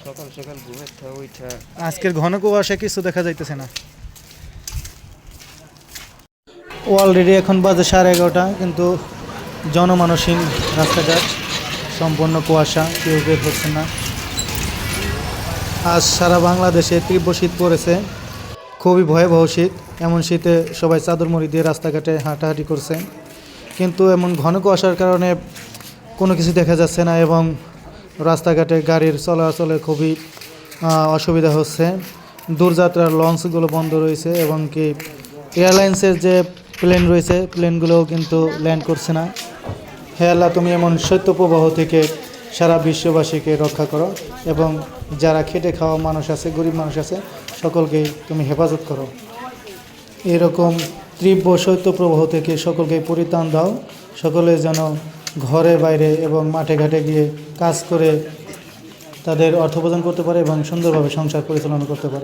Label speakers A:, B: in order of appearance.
A: সকাল সকাল ঘুমের থেকে উঠা
B: আজকের ঘন কুয়াশা কিছু দেখা যাইতেছে না। অলরেডি এখন বাজে 11:30, কিন্তু জনমানসহীন রাস্তাঘাট, সম্পূর্ণ কুয়াশা, কেউ বের হচ্ছে না। আজ সারা বাংলাদেশে তীব্র শীত পড়েছে, খুবই ভয়াবহ শীত। এমন শীতে সবাই চাদর মুড়ি দিয়ে রাস্তাঘাটে হাঁটাহাঁটি করছে, কিন্তু এমন ঘন কুয়াশার কারণে কোনো কিছু দেখা যাচ্ছে না এবং রাস্তাঘাটে গাড়ির চলাচলে খুবই অসুবিধা হচ্ছে। দূরযাত্রার লঞ্চগুলো বন্ধ রয়েছে এবং কি এয়ারলাইন্সের যে প্লেন রয়েছে প্লেনগুলোও কিন্তু ল্যান্ড করছে না। হে আল্লাহ, তুমি এমন শৈত্যপ্রবাহ থেকে সারা বিশ্ববাসীকে রক্ষা করো এবং যারা খেটে খাওয়া মানুষ আছে, গরিব মানুষ আছে, সকলকেই তুমি হেফাজত করো। এরকম তীব্র শৈত্যপ্রবাহ থেকে সকলকে পরিত্রাণ দাও। সকলে যেন ঘরে বাইরে এবং মাঠে ঘাটে গিয়ে কাজ করে তাদের অর্থ উপার্জন করতে পারে এবং সুন্দরভাবে সংসার পরিচালনা করতে পারে।